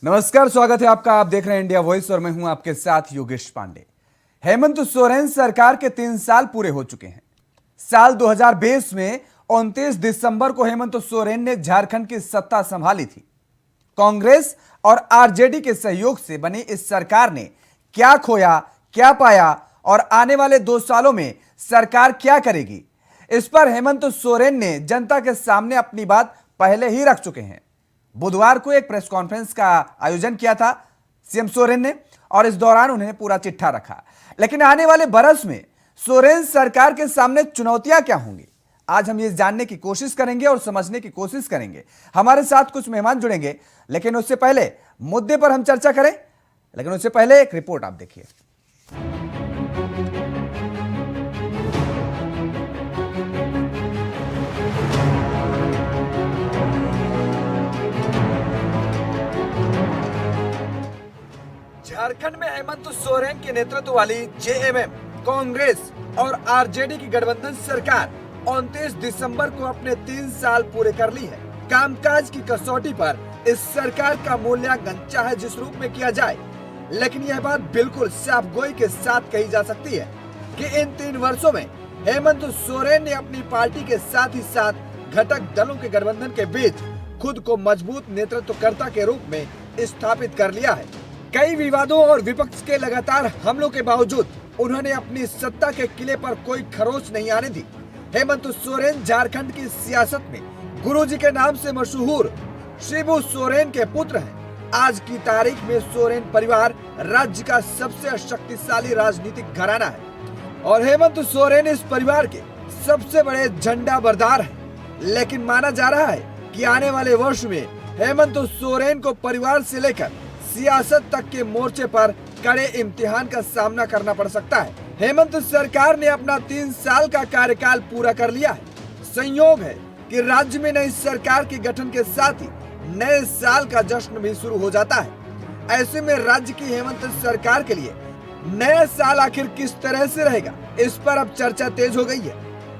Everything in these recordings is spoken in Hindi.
नमस्कार, स्वागत है आपका। आप देख रहे हैं इंडिया वॉइस और मैं हूं आपके साथ योगेश पांडे। हेमंत सोरेन सरकार के 3 साल पूरे हो चुके हैं। साल 2020 में 29 दिसंबर को हेमंत सोरेन ने झारखंड की सत्ता संभाली थी। कांग्रेस और आरजेडी के सहयोग से बनी इस सरकार ने क्या खोया, क्या पाया और आने वाले 2 सालों में सरकार क्या करेगी, इस पर हेमंत सोरेन ने जनता के सामने अपनी बात पहले ही रख चुके हैं। बुधवार को एक प्रेस कॉन्फ्रेंस का आयोजन किया था सीएम सोरेन ने और इस दौरान उन्हें पूरा चिट्ठा रखा। लेकिन आने वाले बरस में सोरेन सरकार के सामने चुनौतियां क्या होंगी, आज हम ये जानने की कोशिश करेंगे और समझने की कोशिश करेंगे। हमारे साथ कुछ मेहमान जुड़ेंगे, लेकिन उससे पहले मुद्दे पर हम चर्चा करें। लेकिन उससे पहले एक रिपोर्ट आप देखिए। झारखंड में हेमंत सोरेन के नेतृत्व वाली जेएमएम, कांग्रेस और आरजेडी की गठबंधन सरकार 29 दिसंबर को अपने 3 साल पूरे कर ली है। कामकाज की कसौटी पर इस सरकार का मूल्यांकन चाहे जिस रूप में किया जाए, लेकिन यह बात बिल्कुल साफगोई के साथ कही जा सकती है कि इन 3 वर्षों में हेमंत सोरेन ने अपनी पार्टी के साथ ही साथ घटक दलों के गठबंधन के बीच खुद को मजबूत नेतृत्वकर्ता के रूप में स्थापित कर लिया है। कई विवादों और विपक्ष के लगातार हमलों के बावजूद उन्होंने अपनी सत्ता के किले पर कोई खरोच नहीं आने दी। हेमंत सोरेन झारखंड की सियासत में गुरुजी के नाम से मशहूर शिबू सोरेन के पुत्र हैं। आज की तारीख में सोरेन परिवार राज्य का सबसे शक्तिशाली राजनीतिक घराना है और हेमंत सोरेन इस परिवार के सबसे बड़े झंडा बरदार हैं। लेकिन माना जा रहा है कि आने वाले वर्ष में हेमंत सोरेन को परिवार से लेकर सियासत तक के मोर्चे पर कड़े इम्तिहान का सामना करना पड़ सकता है। हेमंत सरकार ने अपना 3 साल का कार्यकाल पूरा कर लिया है। संयोग है कि राज्य में नई सरकार के गठन के साथ ही नए साल का जश्न भी शुरू हो जाता है। ऐसे में राज्य की हेमंत सरकार के लिए नया साल आखिर किस तरह से रहेगा, इस पर अब चर्चा तेज हो गई है।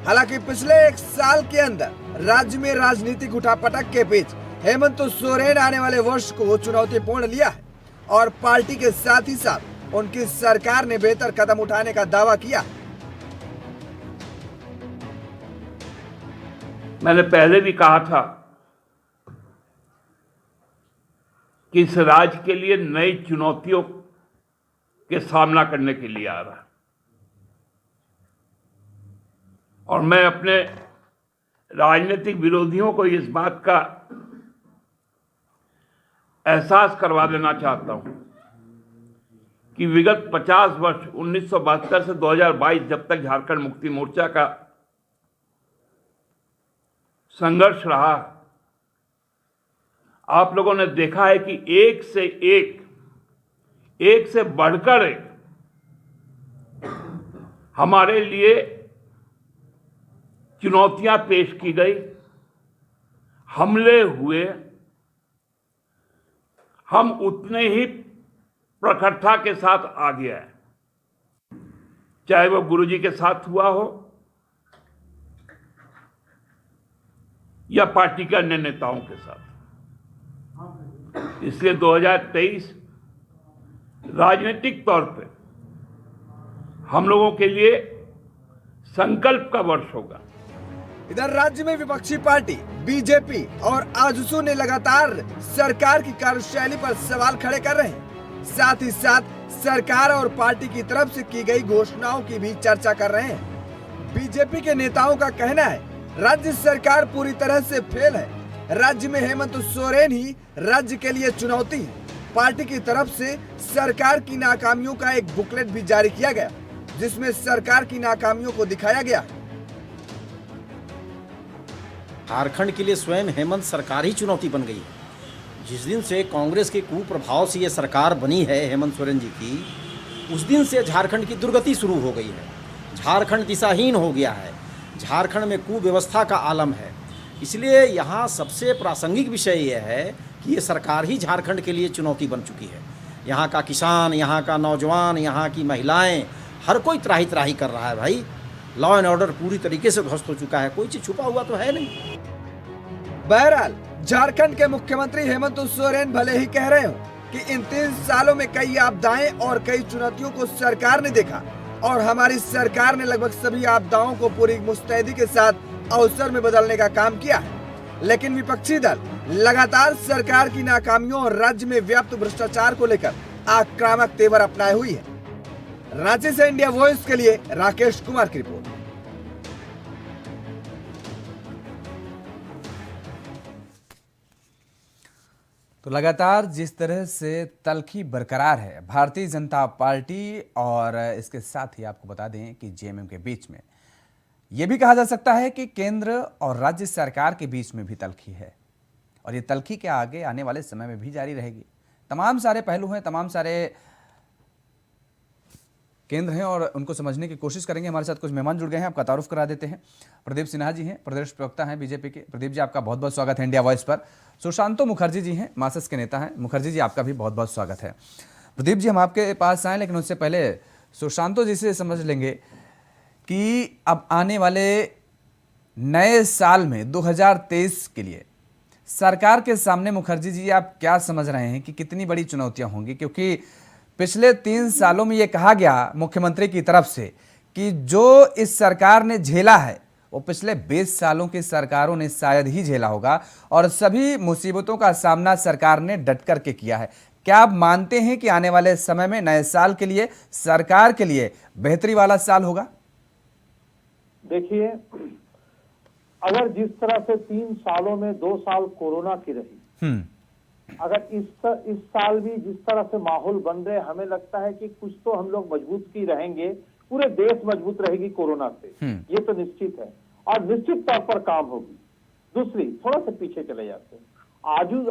हालांकि पिछले 1 साल के अंदर राज्य में राजनीतिक उठापटक के बीच हेमंत सोरेन आने वाले वर्ष को चुनौतीपूर्ण लिया है और पार्टी के साथ ही साथ उनकी सरकार ने बेहतर कदम उठाने का दावा किया। मैंने पहले भी कहा था कि इस राज्य के लिए नई चुनौतियों के सामना करने के लिए आ रहा है और मैं अपने राजनीतिक विरोधियों को इस बात का एहसास करवा देना चाहता हूं कि विगत 50 वर्ष 1972 से 2022 जब तक झारखंड मुक्ति मोर्चा का संघर्ष रहा, आप लोगों ने देखा है कि एक से बढ़कर एक हमारे लिए चुनौतियां पेश की गई, हमले हुए। हम उतने ही प्रखरता के साथ आगे आए, चाहे वो गुरुजी के साथ हुआ हो या पार्टी के अन्य नेताओं के साथ। इसलिए 2023 राजनीतिक तौर पे हम लोगों के लिए संकल्प का वर्ष होगा। इधर राज्य में विपक्षी पार्टी बीजेपी और आजसू ने लगातार सरकार की कार्यशैली पर सवाल खड़े कर रहे हैं। साथ ही साथ सरकार और पार्टी की तरफ से की गई घोषणाओं की भी चर्चा कर रहे हैं। बीजेपी के नेताओं का कहना है राज्य सरकार पूरी तरह से फेल है। राज्य में हेमंत सोरेन ही राज्य के लिए चुनौती है। पार्टी की तरफ से सरकार की नाकामियों का एक बुकलेट भी जारी किया गया, जिसमें सरकार की नाकामियों को दिखाया गया। झारखंड के लिए स्वयं हेमंत सरकार ही चुनौती बन गई है। जिस दिन से कांग्रेस के कुप्रभाव से ये सरकार बनी है हेमंत सोरेन जी की, उस दिन से झारखंड की दुर्गति शुरू हो गई है। झारखंड दिशाहीन हो गया है। झारखंड में कुव्यवस्था का आलम है। इसलिए यहाँ सबसे प्रासंगिक विषय यह है कि ये सरकार ही झारखंड के लिए चुनौती बन चुकी है। यहाँ का किसान, यहाँ का नौजवान, यहाँ की महिलाएं, हर कोई त्राही त्राही कर रहा है। भाई, लॉ एंड ऑर्डर पूरी तरीके से ध्वस्त हो चुका है, कोई चीज़ छुपा हुआ तो है नहीं। बहरहाल झारखंड के मुख्यमंत्री हेमंत सोरेन भले ही कह रहे हो कि इन 3 सालों में कई आपदाएं और कई चुनौतियों को सरकार ने देखा और हमारी सरकार ने लगभग सभी आपदाओं को पूरी मुस्तैदी के साथ अवसर में बदलने का काम किया है, लेकिन विपक्षी दल लगातार सरकार की नाकामियों और राज्य में व्याप्त भ्रष्टाचार को लेकर आक्रामक तेवर अपनाए हुई है। रांची से इंडिया वॉइस के लिए राकेश कुमार की रिपोर्ट। तो लगातार जिस तरह से तल्खी बरकरार है भारतीय जनता पार्टी और इसके साथ ही आपको बता दें कि जेएमएम के बीच में यह भी कहा जा सकता है कि केंद्र और राज्य सरकार के बीच में भी तल्खी है और ये तल्खी के आगे आने वाले समय में भी जारी रहेगी। तमाम सारे पहलू हैं, तमाम सारे केंद्र हैं और उनको समझने की कोशिश करेंगे। हमारे साथ कुछ मेहमान जुड़ गए हैं, आपका तारुफ करा देते हैं। प्रदीप सिन्हा जी हैं, प्रदेश प्रवक्ता हैं बीजेपी के। प्रदीप जी, आपका बहुत बहुत स्वागत है इंडिया वॉइस पर। सुशांतो मुखर्जी जी हैं, मार्क्सिस्ट के नेता हैं। मुखर्जी जी, आपका भी बहुत बहुत स्वागत है। प्रदीप जी, हम आपके पास आए, लेकिन उससे पहले सुशांतो जी से समझ लेंगे कि अब आने वाले नए साल में 2023 के लिए सरकार के सामने मुखर्जी जी आप क्या समझ रहे हैं कि कितनी बड़ी चुनौतियां होंगी? क्योंकि पिछले 3 सालों में ये कहा गया मुख्यमंत्री की तरफ से कि जो इस सरकार ने झेला है वो पिछले 20 सालों की सरकारों ने शायद ही झेला होगा और सभी मुसीबतों का सामना सरकार ने डट करके किया है। क्या आप मानते हैं कि आने वाले समय में नए साल के लिए सरकार के लिए बेहतरी वाला साल होगा? देखिए, अगर जिस तरह से 3 सालों में 2 साल कोरोना की रही, अगर इस साल भी जिस तरह से माहौल बन रहे, हमें लगता है कि कुछ तो हम लोग मजबूत की रहेंगे, पूरे देश मजबूत रहेगी कोरोना से, ये तो निश्चित है और निश्चित तौर पर काम होगी। दूसरी, थोड़ा सा पीछे चले जाते हैं।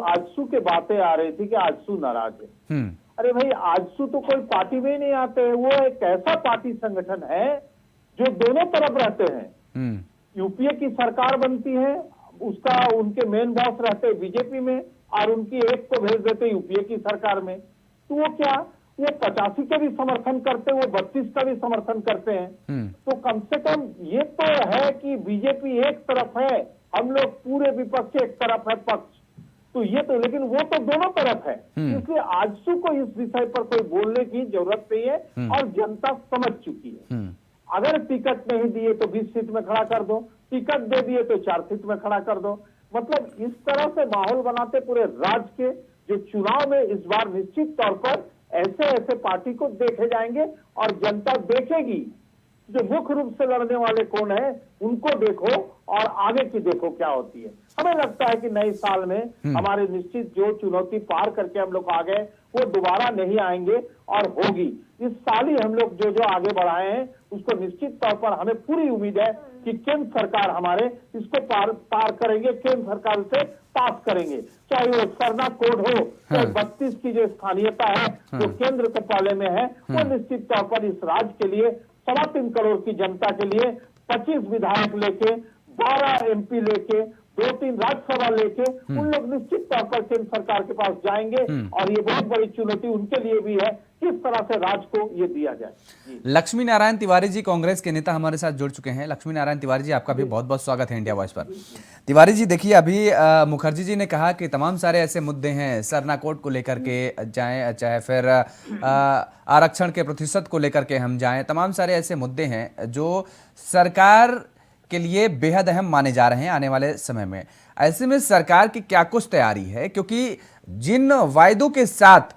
आजसू के बातें आ रही थी कि आजसू नाराज है। अरे भाई, आजसू तो कोई पार्टी में ही नहीं आते हैं, वो एक ऐसा पार्टी संगठन है जो दोनों तरफ रहते हैं। यूपीए की सरकार बनती है, उसका उनके मेन बॉस रहते हैं बीजेपी में और उनकी एक को भेज देते यूपीए की सरकार में, तो वो क्या, वो 85 का भी समर्थन करते हैं, वो 32 का भी समर्थन करते हैं। तो कम से कम ये तो है कि बीजेपी एक तरफ है, हम लोग पूरे विपक्ष एक तरफ है पक्ष, तो ये तो, लेकिन वो तो दोनों तरफ है। इसलिए आजसू को इस विषय पर कोई बोलने की जरूरत नहीं है और जनता समझ चुकी है। अगर टिकट नहीं दिए तो 20 सीट में खड़ा कर दो, टिकट दे दिए तो 4 सीट में खड़ा कर दो। मतलब इस तरह से माहौल बनाते पूरे राज्य के जो चुनाव में इस बार निश्चित तौर पर ऐसे ऐसे पार्टी को देखे जाएंगे और जनता देखेगी जो मुख्य रूप से लड़ने वाले कौन है, उनको देखो और आगे की देखो क्या होती है। हमें लगता है कि नए साल में हमारे निश्चित जो चुनौती पार करके हम लोग आ गए वो दोबारा नहीं आएंगे और होगी। इस साल ही हम लोग जो जो आगे बढ़ाए हैं उसको निश्चित तौर पर हमें पूरी उम्मीद है कि केंद्र सरकार हमारे इसको पार करेंगे, केंद्र सरकार से पास करेंगे। चाहे वो सरना कोड हो, चाहे 32 की जो स्थानीयता है जो केंद्र के पाले में है, वो निश्चित तौर पर इस राज्य के लिए 3.25 करोड़ की जनता के लिए 25 विधायक लेके, 12 एमपी लेके, 2-3 राज्यसभा लेके उन लोग निश्चित तौर पर केंद्र सरकार के पास जाएंगे और ये बहुत बड़ी चुनौती उनके लिए भी है, किस तरह से राज्य को ये दिया जाए। लक्ष्मी नारायण तिवारी जी, कांग्रेस के नेता, हमारे साथ जुड़ चुके हैं। लक्ष्मी नारायण तिवारी जी, आपका भी बहुत बहुत स्वागत है इंडिया वॉइस पर। तिवारी जी, देखिए, अभी मुखर्जी जी ने कहा कि तमाम सारे ऐसे मुद्दे हैं, सरना कोड को लेकर के जाएं, चाहे फिर आरक्षण के प्रतिशत को लेकर के हम जाएं, तमाम सारे ऐसे मुद्दे हैं जो सरकार के लिए बेहद अहम माने जा रहे हैं आने वाले समय में। ऐसे में सरकार की क्या कुछ तैयारी है? क्योंकि जिन वायदों के साथ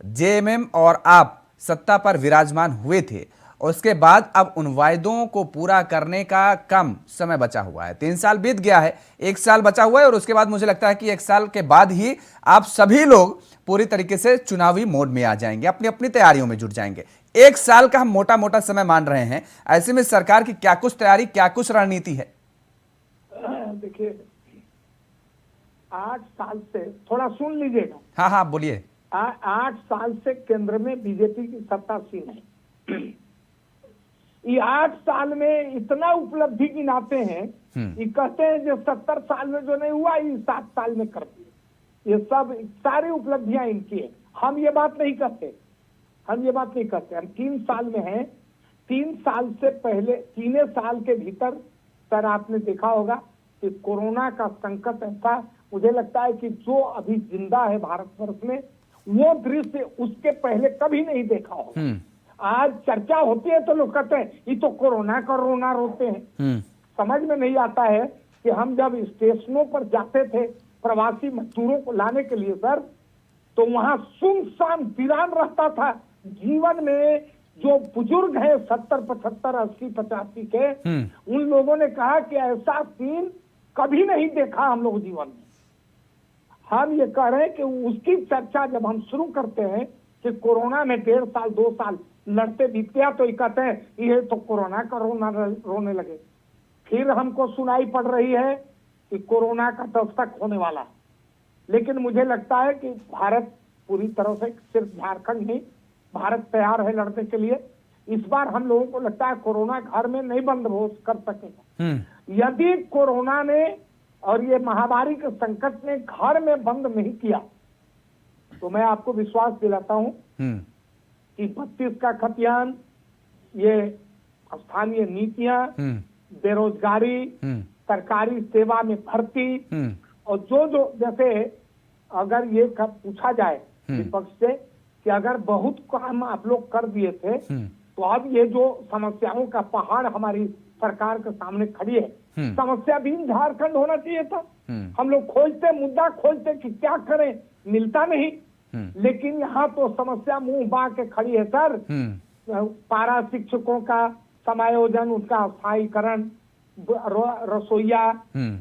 जेएमएम और आप सत्ता पर विराजमान हुए थे, उसके बाद अब उन वायदों को पूरा करने का कम समय बचा हुआ है। 3 साल बीत गया है, 1 साल बचा हुआ है और उसके बाद मुझे लगता है कि 1 साल के बाद ही आप सभी लोग पूरी तरीके से चुनावी मोड में आ जाएंगे, अपनी अपनी तैयारियों में जुट जाएंगे। 1 साल का हम मोटा मोटा समय मान रहे हैं। ऐसे में सरकार की क्या कुछ तैयारी, क्या कुछ रणनीति है? देखिए, 8 साल से, थोड़ा सुन लीजिएगा। हाँ, बोलिए। 8 साल से केंद्र में बीजेपी की सत्तासीन है। ये 8 साल में इतना उपलब्धि गिनाते हैं, ये कहते हैं जो 70 साल में जो नहीं हुआ ये 7 साल में कर दिए। ये सब सारी उपलब्धियां इनकी है। हम ये बात नहीं कहते, हम 3 साल में हैं। 3 साल से पहले, 3 साल के भीतर सर आपने देखा होगा कि कोरोना का संकट ऐसा मुझे लगता है कि जो अभी जिंदा है भारतवर्ष में, वो दृश्य उसके पहले कभी नहीं देखा होगा। आज चर्चा होती है तो लोग कहते हैं ये तो कोरोना कोरोना रोते हैं। समझ में नहीं आता है कि हम जब स्टेशनों पर जाते थे प्रवासी मजदूरों को लाने के लिए सर, तो वहां सुनसान वीरान रहता था। जीवन में जो बुजुर्ग हैं 70, 75, 80, 85 के, उन लोगों ने कहा कि ऐसा सीन कभी नहीं देखा हम लोग जीवन में। हम ये कह रहे हैं कि उसकी चर्चा जब हम शुरू करते हैं कि कोरोना में 1.5 साल 2 साल लड़ते बीत गया, तो ये कहते हैं ये तो कोरोना रोने लगे। फिर हमको सुनाई पड़ रही है कि कोरोना का दस्तक होने वाला। लेकिन मुझे लगता है कि भारत पूरी तरह से, सिर्फ झारखंड नहीं, भारत तैयार है लड़ने के लिए। इस बार हम लोगों को लगता है कोरोना घर में नहीं बंद हो कर सकेगा। यदि कोरोना ने और ये महामारी के संकट ने घर में बंद नहीं किया, तो मैं आपको विश्वास दिलाता हूं कि 32 का खतियान, ये स्थानीय नीतियां, बेरोजगारी, सरकारी सेवा में भर्ती, और जो जैसे अगर ये पूछा जाए विपक्ष से कि अगर बहुत काम आप लोग कर दिए थे, तो अब ये जो समस्याओं का पहाड़ हमारी सरकार के सामने खड़ी है, समस्या भी झारखंड होना चाहिए था। हम लोग खोजते, मुद्दा खोजते कि क्या करें, मिलता नहीं। लेकिन यहाँ तो समस्या मुंह बा के खड़ी है सर। पारा शिक्षकों का समायोजन, उनका स्थायीकरण, रसोईया,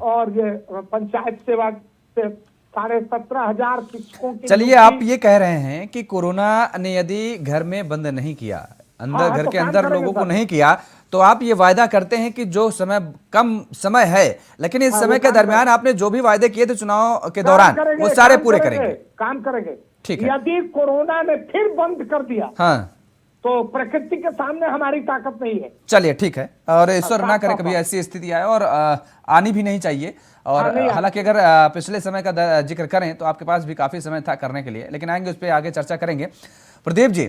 और ये पंचायत सेवा से 17,500 शिक्षकों की। चलिए, आप ये कह रहे हैं कि कोरोना ने यदि घर में बंद नहीं किया, अंदर घर तो के अंदर लोगों को नहीं किया, तो आप ये वायदा करते हैं कि जो समय कम समय है, लेकिन इस समय के दरमियान आपने जो भी वायदे किए थे चुनाव के दौरान, वो सारे पूरे करेंगे, काम करेंगे। ठीक है। यदि कोरोना ने फिर बंद कर दिया, हाँ, तो प्रकृति के सामने हमारी ताकत नहीं है। चलिए ठीक है, और ईश्वर ना करे कभी ऐसी स्थिति आए, और आनी भी नहीं चाहिए। और हालांकि अगर पिछले समय का जिक्र करें तो आपके पास भी काफी समय था करने के लिए, लेकिन आएंगे उस पर आगे चर्चा करेंगे। प्रदीप जी,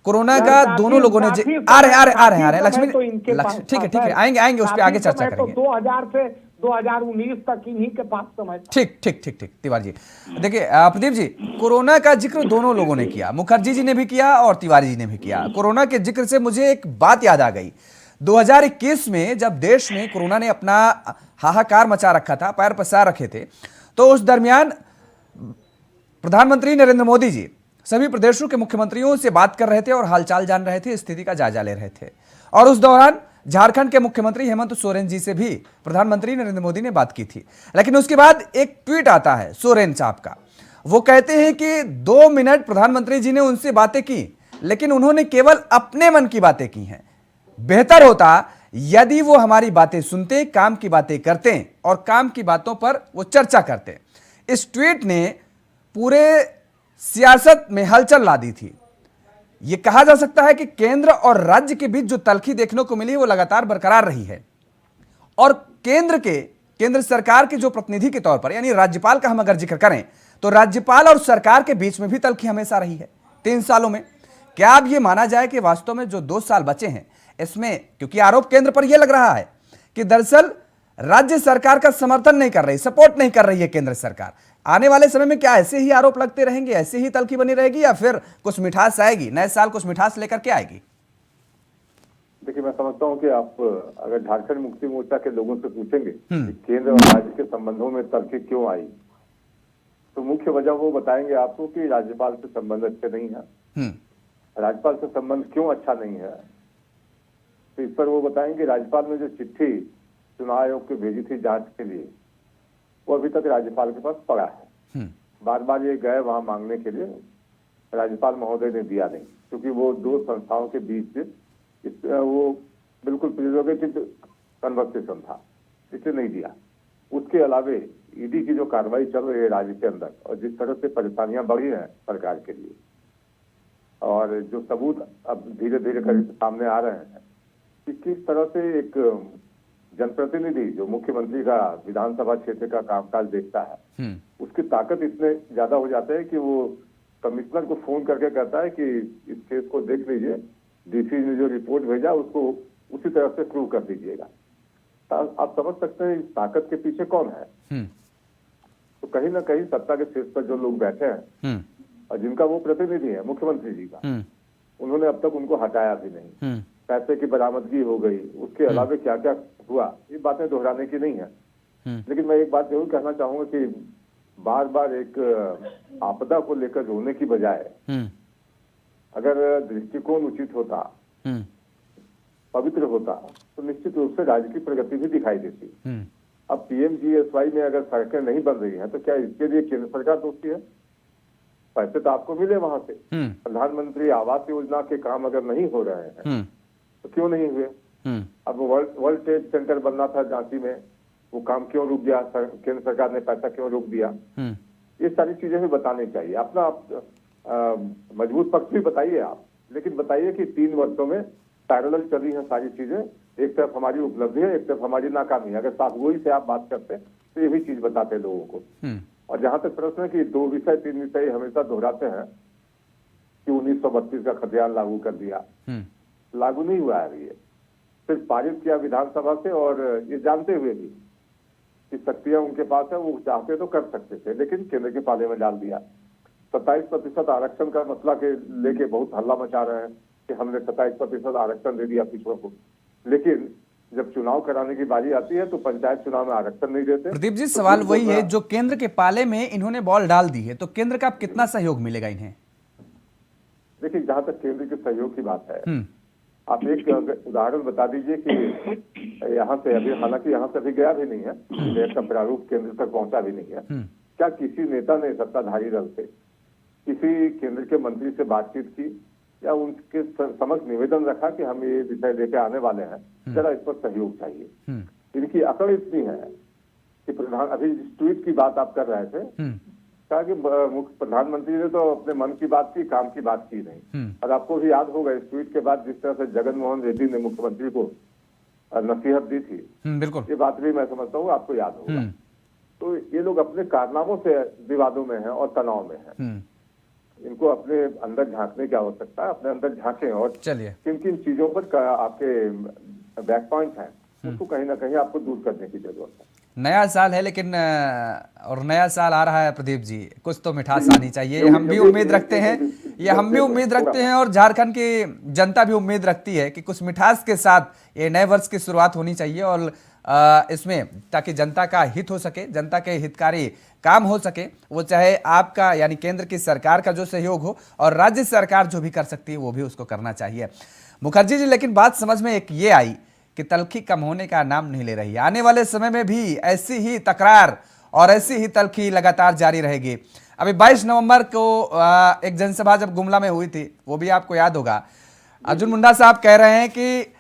कोरोना का दोनों लोगों ने आ रहे लक्ष्मी, ठीक है, आएंगे उस पर आगे चर्चा करेंगे। 2000 से 2019 तक इन्हीं के पास समय था। ठीक तिवारी जी, देखिए प्रदीप जी, कोरोना का जिक्र दोनों लोगों ने किया, मुखर्जी जी ने भी किया और तिवारी जी ने भी किया। कोरोना के जिक्र से मुझे एक बात याद आ गई। 2021 में जब देश में कोरोना ने अपना हाहाकार मचा रखा था, पैर पसार रखे थे, तो उस दरमियान प्रधानमंत्री नरेंद्र मोदी जी सभी प्रदेशों के मुख्यमंत्रियों से बात कर रहे थे और हालचाल जान रहे थे, स्थिति का जायजा ले रहे थे। और उस दौरान झारखंड के मुख्यमंत्री हेमंत सोरेन जी से भी प्रधानमंत्री नरेंद्र मोदी ने बात की थी। लेकिन उसके बाद एक ट्वीट आता है सोरेन साहब का, वो कहते हैं कि 2 मिनट प्रधानमंत्री जी ने उनसे बातें की, लेकिन उन्होंने केवल अपने मन की बातें की हैं। बेहतर होता यदि वो हमारी बातें सुनते, काम की बातें करते और काम की बातों पर वो चर्चा करते। इस ट्वीट ने पूरे सियासत में हलचल ला दी थी। यह कहा जा सकता है कि केंद्र और राज्य के बीच जो तल्खी देखने को मिली वो लगातार बरकरार रही है। और केंद्र सरकार के जो प्रतिनिधि के तौर पर, यानी राज्यपाल का हम अगर जिक्र करें, तो राज्यपाल और सरकार के बीच में भी तल्खी हमेशा रही है 3 सालों में। क्या अब यह माना जाए कि वास्तव में जो 2 साल बचे हैं इसमें, क्योंकि आरोप केंद्र पर यह लग रहा है कि दरअसल राज्य सरकार का समर्थन नहीं कर रही, सपोर्ट नहीं कर रही है केंद्र सरकार, आने वाले समय में क्या ऐसे ही आरोप लगते रहेंगे, ऐसे ही तल्खी बनी रहेगी, या फिर कुछ मिठास आएगी, नए साल कुछ मिठास लेकर के आएगी? देखिए, मैं समझता हूं कि आप अगर झारखंड मुक्ति मोर्चा के लोगों से पूछेंगे कि केंद्र और राज्य के संबंधों में तल्खी क्यों आई, तो मुख्य वजह वो बताएंगे आपको कि राज्यपाल से संबंध अच्छे नहीं है। राज्यपाल से संबंध क्यों अच्छा नहीं है, तो इस पर वो बताएंगे राज्यपाल ने जो चिट्ठी चुनाव आयोग को भेजी थी जांच के लिए, वो अभी तक राज्यपाल के पास पड़ा है। बार बार ये गए वहां मांगने के लिए, राज्यपाल महोदय ने दिया नहीं, क्योंकि वो 2 संस्थाओं के बीच वो बिल्कुल प्रिरोगेटिव कन्वर्सेशन था, इसलिए नहीं दिया। उसके अलावे ईडी की जो कार्रवाई चल रही है राज्य के अंदर, और जिस तरह से परेशानियां बढ़ी हैं सरकार के लिए, और जो सबूत अब धीरे धीरे सामने आ रहे हैं कि किस तरह से एक जनप्रतिनिधि जो मुख्यमंत्री का विधानसभा क्षेत्र का कामकाज देखता है, उसकी ताकत इतने ज्यादा हो जाते हैं कि वो कमिश्नर को फोन करके कहता है कि इस केस को देख लीजिए, डीसी ने जो रिपोर्ट भेजा उसको उसी तरह से प्रूव कर दीजिएगा। तो आप समझ सकते हैं इस ताकत के पीछे कौन है। तो कहीं ना कहीं सत्ता के शीर्ष पर जो लोग बैठे हैं और जिनका वो प्रतिनिधि है मुख्यमंत्री जी का, उन्होंने अब तक उनको हटाया भी नहीं। पैसे की बरामदगी हो गई, उसके अलावा क्या क्या हुआ, ये बातें दोहराने की नहीं है। लेकिन मैं एक बात जरूर कहना चाहूंगा कि बार बार एक आपदा को लेकर रोने की बजाय अगर दृष्टिकोण उचित होता, पवित्र होता, तो निश्चित रूप से राज्य की प्रगति भी दिखाई देती। अब PMGSY में अगर सड़कें नहीं बन रही हैं तो क्या इसके लिए केंद्र सरकार दोषी है? पैसे तो आपको मिले वहां से। प्रधानमंत्री आवास योजना के काम अगर नहीं हो रहे हैं तो क्यों नहीं हुए? अब वर्ल्ड ट्रेड सेंटर बनना था झांसी में, वो काम क्यों रुक गया? केंद्र सरकार ने पैसा क्यों रोक दिया? ये सारी चीजें भी बतानी चाहिए। अपना मजबूत पक्ष भी बताइए आप, लेकिन बताइए कि 3 वर्षों में पैरेलल चली हैं सारी चीजें। एक तरफ हमारी उपलब्धि है, एक तरफ हमारी नाकामी है। अगर साफगोई से आप बात करते तो ये भी चीज बताते लोगों को। और जहां तक प्रश्न है कि 2 विषय 3 विषय हमेशा दोहराते हैं कि 1932 का खतियान लागू कर दिया, लागू नहीं हुआ है ये, सिर्फ पारित किया विधानसभा से, और ये जानते हुए भी कि शक्तियां उनके पास है, वो चाहते तो कर सकते थे, लेकिन केंद्र के पाले में डाल दिया। 27% आरक्षण का मसला के लेके बहुत हल्ला मचा रहे हैं कि हमने 27% आरक्षण दे दिया पिछड़ों को, लेकिन जब चुनाव कराने की बारी आती है तो पंचायत चुनाव में आरक्षण नहीं देते। प्रदीप जी, सवाल वही है, जो केंद्र के पाले में इन्होंने बॉल डाल दी है, तो केंद्र का कितना सहयोग मिलेगा इन्हें? देखिए, जहां तक केंद्र के सहयोग की बात है, आप एक उदाहरण बता दीजिए कि यहाँ से अभी, हालांकि यहाँ से अभी गया भी नहीं है, विधेयक का प्रारूप केंद्र तक पहुंचा भी नहीं है, क्या किसी नेता ने सत्ताधारी दल से किसी केंद्र के मंत्री से बातचीत की या उनके समक्ष निवेदन रखा कि हम ये विषय लेके आने वाले हैं, जरा इस पर सहयोग चाहिए? इनकी अकड़ इतनी है कि अभी ट्वीट की बात आप कर रहे थे, कहा कि मुख्य प्रधानमंत्री ने तो अपने मन की बात की, काम की बात की नहीं। और आपको भी याद होगा इस ट्वीट के बाद जिस तरह से जगन मोहन रेड्डी ने मुख्यमंत्री को नसीहत दी थी, बिल्कुल, ये बात भी मैं समझता हूँ आपको याद होगा। तो ये लोग अपने कारनामों से विवादों में हैं और तनाव में हैं। इनको अपने अंदर झांकने की आवश्यकता है, अपने अंदर झांकें और चलिए किन किन चीजों पर आपके बैक पॉइंट हैं उसको कहीं ना कहीं आपको दूर करने की जरूरत है। नया साल है, लेकिन और नया साल आ रहा है प्रदीप जी, कुछ तो मिठास आनी चाहिए। हम भी उम्मीद रखते हैं, ये हम भी उम्मीद रखते हैं, और झारखंड की जनता भी उम्मीद रखती है कि कुछ मिठास के साथ ये नए वर्ष की शुरुआत होनी चाहिए, और इसमें ताकि जनता का हित हो सके, जनता के हितकारी काम हो सके, वो चाहे आपका यानी केंद्र की सरकार का जो सहयोग हो और राज्य सरकार जो भी कर सकती है वो भी उसको करना चाहिए। मुखर्जी जी, लेकिन बात समझ में एक ये आई कि तलखी कम होने का नाम नहीं ले रही है। आने वाले समय में भी ऐसी ही तकरार और ऐसी ही तलखी लगातार जारी रहेगी। अभी 22 नवंबर को एक जनसभा जब गुमला में हुई थी, वो भी आपको याद होगा, अर्जुन मुंडा साहब कह रहे हैं कि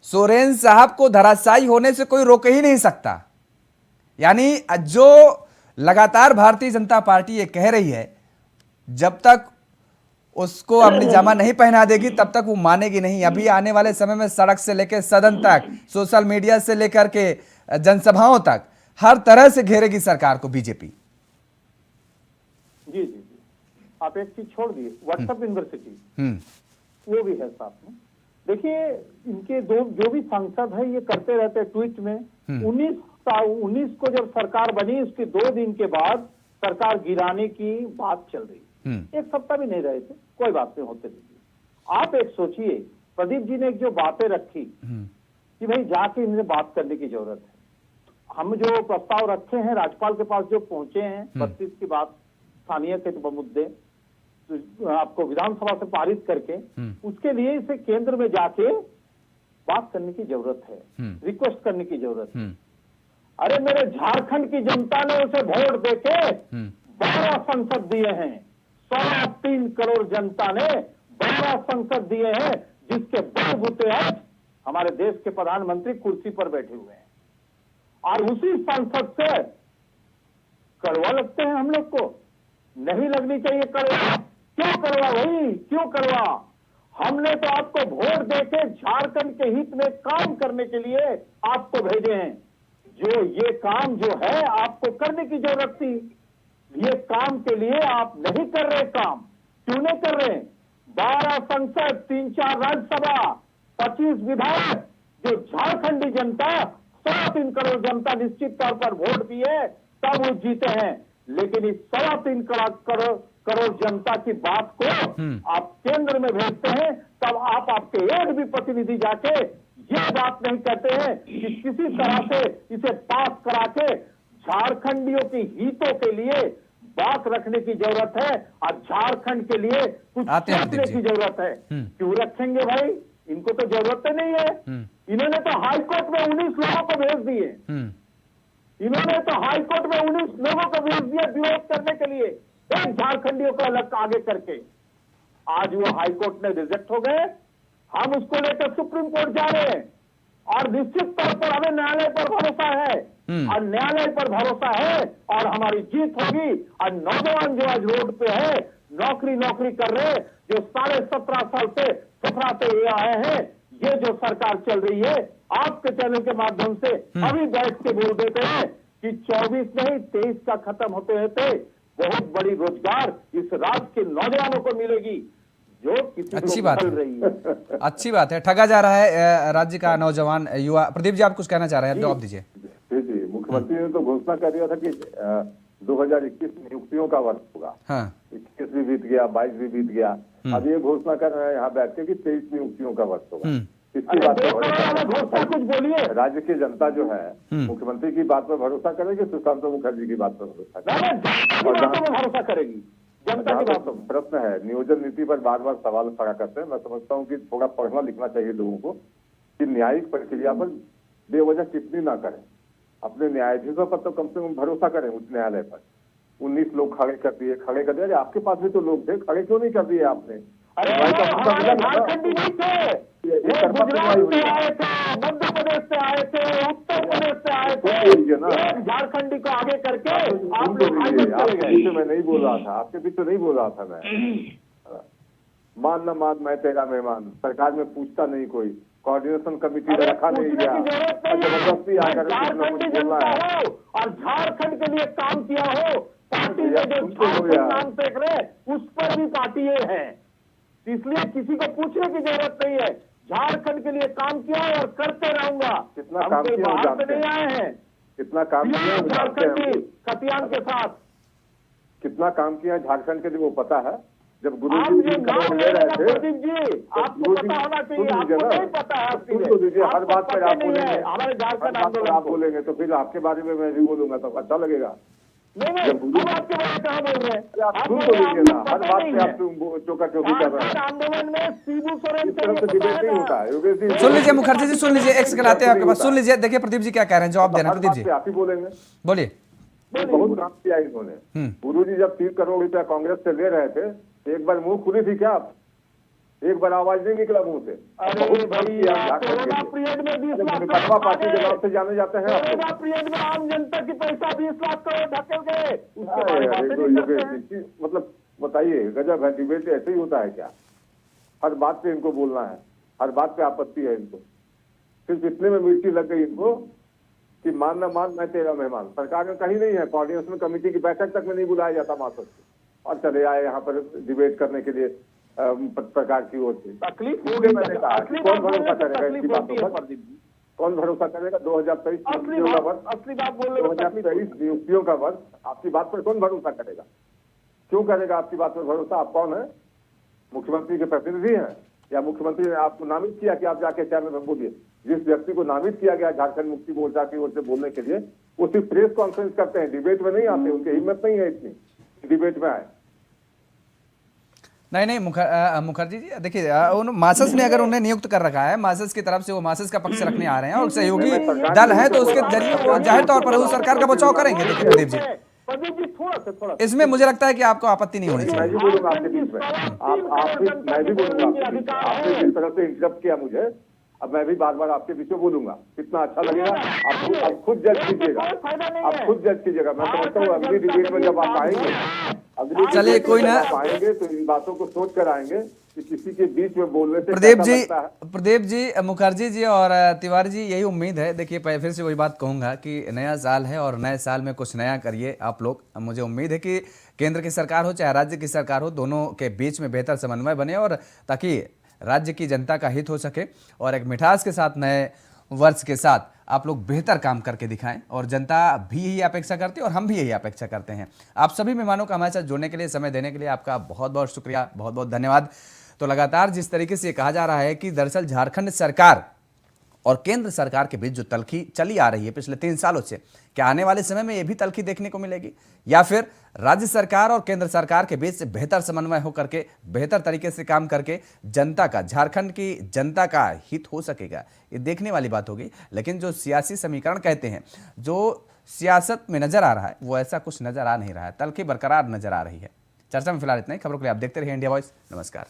सोरेन साहब को धराशायी होने से कोई रोक ही नहीं सकता। यानी जो लगातार भारतीय जनता पार्टी ये कह रही है, जब तक उसको अपनी जामा नहीं पहना देगी तब तक वो मानेगी नहीं। अभी आने वाले समय में सड़क से लेकर सदन तक, सोशल मीडिया से लेकर के जनसभाओं तक, हर तरह से घेरेगी सरकार को बीजेपी। जी जी जी, आप एक चीज छोड़ दिए, व्हाट्सएप यूनिवर्सिटी वो भी है साथ में। देखिए, इनके जो भी सांसद है ये करते रहते ट्वीट में। 19 को जब सरकार बनी, उसके 2 दिन के बाद सरकार गिराने की बात चल रही, 1 सप्ताह भी नहीं रहे थे, कोई बात नहीं होते नहीं। आप एक सोचिए, प्रदीप जी ने एक जो बातें रखी कि भाई जाके इन्हें बात करने की जरूरत है। हम जो प्रस्ताव रखे हैं राज्यपाल के पास, जो पहुंचे हैं 32 की बात, स्थानीय के मुद्दे तो आपको विधानसभा से पारित करके, उसके लिए इसे केंद्र में जाके बात करने की जरूरत है, रिक्वेस्ट करने की जरूरत है। अरे मेरे झारखंड की जनता ने उसे वोट देके 12 संसद दिए हैं, 3.25 करोड़ जनता ने 12 संसद दिए हैं, जिसके बलबूते आज हमारे देश के प्रधानमंत्री कुर्सी पर बैठे हुए हैं। और उसी संसद से कड़वा लगते हैं हम लोग को, नहीं लगनी चाहिए कड़वा। क्यों कड़वा भाई, क्यों कड़वा? हमने तो आपको वोट देके झारखंड के हित में काम करने के लिए आपको भेजे हैं। जो ये काम जो है आपको करने की जरूरत थी, ये काम के लिए आप नहीं कर रहे काम। क्यों नहीं कर रहे? 12 संसद, 3-4 राज्यसभा, 25 विधायक, जो झारखंडी जनता 3.25 करोड़ जनता निश्चित तौर पर वोट दिए, तब वो जीते हैं। लेकिन इस 3.25 करोड़ जनता की बात को आप केंद्र में भेजते हैं, तब आप आपके एक भी प्रतिनिधि जाके ये बात नहीं कहते हैं कि किसी तरह से इसे पास करा के झारखंडियों की हितों के लिए बात रखने की जरूरत है और झारखंड के लिए कुछ आते हैं सोचने प्रदीप जी। की जरूरत है। क्यों रखेंगे भाई, इनको तो जरूरत ही नहीं है। इन्होंने तो हाई कोर्ट में 19 लोगों को भेज दिए। इन्होंने तो हाई कोर्ट में 19 लोगों को भेज दिया विरोध करने के लिए, एक झारखंडियों को अलग आगे करके। आज वो हाई कोर्ट में रिजेक्ट हो गए, हम उसको लेकर सुप्रीम कोर्ट जा रहे हैं और निश्चित तौर पर हमें न्यायालय पर भरोसा है और न्यायालय पर भरोसा है और हमारी जीत होगी। और नौजवान जो आज रोड पे है, नौकरी कर रहे, जो 17.5 साल से सफरा से ये आए हैं, ये जो सरकार चल रही है, आपके चैनल के माध्यम से अभी बैठ के बोल देते हैं कि 24 नहीं 23 का खत्म होते होते बहुत बड़ी रोजगार इस राज्य के नौजवानों को मिलेगी, जो किसी अच्छी को बात मिल है। रही है। अच्छी बात है, ठगा जा रहा है राज्य का नौजवान युवा। प्रदीप जी, आप कुछ कहना चाह रहे हैं, जवाब दीजिए। जी, मुख्यमंत्री ने तो घोषणा कर दिया था कि 2021 नियुक्तियों का वर्ष होगा। हाँ 21 भी बीत गया, 22 भी बीत गया, अब ये घोषणा कर रहे हैं यहाँ बैठ के कि 23 नियुक्तियों का वर्ष होगा। इसकी बात पर घोषणा कुछ बोलिए। राज्य की जनता जो है मुख्यमंत्री की बात पर भरोसा करेगी, सुशांत मुखर्जी की बात पर भरोसा करेगी। जनता की बातों में भरोसा करेगी, जनता की बातों में। प्रश्न है, नियोजन नीति पर बार बार सवाल खड़ा करते हैं। मैं समझता हूँ कि थोड़ा पढ़ना लिखना चाहिए लोगों को कि न्यायिक प्रक्रिया पर बेवजह टिप्पणी ना करें। अपने न्यायाधीशों पर तो कम से कम भरोसा करें। उच्च न्यायालय पर 19 लोग खड़े कर दिए। अरे आपके पास भी तो लोग थे, खड़े क्यों नहीं कर दिए आपने? अरे हमारे झारखंडी नहीं थे, वो गुजरात से आए थे, मध्य प्रदेश से आए थे, उत्तर प्रदेश से आए थे। एक झारखंडी को आगे करके आप लोग आगे चले गए। पीछे मैं नहीं बोल रहा था, आपके पीछे नहीं बोल रहा था मैं। मान न मान मैं तेरा मेहमान, सरकार में पूछता नहीं कोई, कोऑर्डिनेशन कमेटी में रखा नहीं गया, जबरदस्ती आकर झारखंडी जनता हो और झारखंड के लिए काम किया हो, पार्टी में जो झारखंड नाम फेंक रहे उस पर भी पार्टी ये है, इसलिए किसी को पूछने की जरूरत नहीं है। झारखंड के लिए काम किया है और करते रहूंगा। कितना काम किया बाहर से नहीं आए हैं, कितना काम किया है झारखंडी खतियान के साथ कितना काम किया है झारखंड के लिए वो पता है। जब आप गुरु ये नाम ले रहे हैं प्रदीप जी, आपको गुरुजी, पता होना चाहिए, सुन लीजिए आपको ना, नहीं पता है। सुन तो लीजिए, हर आपको बात पर पता आप नहीं है बोलेंगे, हमारे हर झारखंड बात पर आंदोलन आप को। बोलेंगे तो फिर आपके बारे में मैं भी बोलूंगा तो अच्छा लगेगा। नहीं हम आपके बारे में कहाँ बोल रहे हैं? आप आप सुन बोल तो रहे हैं, लीजिए ना, आपको हर पता बात नहीं पे है। आप चौका चौकी कर रहे झारखंड हैं। आंदोलन में शिबू सोरेन इस तरह से डिबेट नहीं होता है योगेश जी। सुन लीजिए मुखर्जी जी, सुन लीजिए, एक सेकंड आते हैं आपके पास, सुन लीजिए। देखिए प्रदीप जी क्या कह रहे हैं, जवाब देना हर प्रदीप बात जी, पे आप ही बोलेंगे। बोलिए। बहुत काम किया इन्होंने। गुरु जी जब 3 करोड़ रुपया कांग्रेस से ले रहे थे, एक बार मुंह खुली थी क्या? एक बार आवाज नहीं निकला मुंह से। अरे बहुत काम भाई, किया आप झारखंड कोरोना के लिए। पीरियड में 20 लाख भाजपा पार्टी के करोड़ नाम से जाने जाते हैं आप लोग। कोरोना पीरियड में आम जनता की पैसा 20 लाख करोड़ ढकेल गए, उसके बारे में बातें नहीं करते हैं। मतलब बताइए, गजब है। डिबेट ऐसे ही होता है क्या? हर बात पे इनको बोलना है, हर बात पे आपत्ति है इनको। सिर्फ इतने में मिर्ची लग गई इनको कि मान न मान मैं तेरा मेहमान। सरकार में कहीं नहीं है, कोऑर्डिनेशन कमेटी की बैठक तक में नहीं बुलाया जाता मासद को, और चले आए यहाँ पर डिबेट करने के लिए सरकार की ओर से। तकलीफ इसलिए होगी, मैंने कहा कि कौन भरोसा करेगा इसकी तकलीफ होती है बातों पर? प्रदीप जी। कौन भरोसा करेगा? 2023 असली नियुक्तियों का वर्ष, बात बोलने में तकलीफ 2023 नियुक्तियों का वर्ष, आपकी बात पर कौन भरोसा करेगा? क्यों करेगा आपकी बात पर भरोसा? आप कौन है? मुख्यमंत्री के प्रतिनिधि हैं या मुख्यमंत्री ने आपको नामित किया कि आप जाके चैनल में बोलिए? जिस व्यक्ति को नामित किया गया झारखंड मुक्ति मोर्चा की ओर से बोलने के लिए, वो सिर्फ प्रेस कॉन्फ्रेंस करते हैं, डिबेट में नहीं आते। उनकी हिम्मत नहीं है इतनी डिबेट में आए। नहीं मुखर्जी जी, देखिए मासस ने अगर उन्हें नियुक्त कर रखा है, मासस की तरफ से वो मासस का पक्ष रखने आ रहे हैं और सहयोगी दल है, तो उसके जरिए वो जाहिर तौर पर उस सरकार का बचाव करेंगे। देखिए प्रदीप जी, इसमें मुझे लगता है कि आपको आपत्ति नहीं होनी मैं चाहिए। भी बोलूंगा आपके बीच में, मैं भी बोलूंगा आपने जिस तरह से इंटरप्ट किया मुझे, अब मैं भी बार बार आपके बीच में बोलूंगा। कितना अच्छा लगेगा आप खुद जज कीजिएगा, आप खुद जज कीजिएगा। मैं समझता हूँ अगली डिबेट में जब आप आएंगे, चलिए कोई ना, आप आएंगे तो इन बातों को सोच कर आएंगे कि किसी के बीच में बोलने से प्रदीप जी, मुखर्जी जी और तिवारी जी, यही उम्मीद है। देखिए फिर से वही बात कहूंगा कि नया साल है और नए साल में कुछ नया करिए आप लोग। मुझे उम्मीद है कि केंद्र की सरकार हो चाहे राज्य की सरकार हो, दोनों के बीच में बेहतर समन्वय बने और ताकि राज्य की जनता का हित हो सके और एक मिठास के साथ नए वर्ष के साथ आप लोग बेहतर काम करके दिखाएं और जनता भी यही अपेक्षा करती है और हम भी यही अपेक्षा करते हैं। आप सभी मेहमानों का हमारे साथ जुड़ने के लिए, समय देने के लिए आपका बहुत बहुत शुक्रिया, बहुत बहुत धन्यवाद। तो लगातार जिस तरीके से कहा जा रहा है कि दरअसल झारखंड सरकार और केंद्र सरकार के बीच जो तल्खी चली आ रही है पिछले 3 सालों से, क्या आने वाले समय में ये भी तल्खी देखने को मिलेगी या फिर राज्य सरकार और केंद्र सरकार के बीच बेहतर समन्वय होकर के बेहतर तरीके से काम करके जनता का, झारखंड की जनता का हित हो सकेगा, ये देखने वाली बात होगी। लेकिन जो सियासी समीकरण कहते हैं, जो सियासत में नजर आ रहा है, वो ऐसा कुछ नजर आ नहीं रहा है। तल्खी बरकरार नजर आ रही है। चर्चा में फिलहाल इतना ही। खबरों के लिए आप देखते रहिए इंडिया वॉइस। नमस्कार।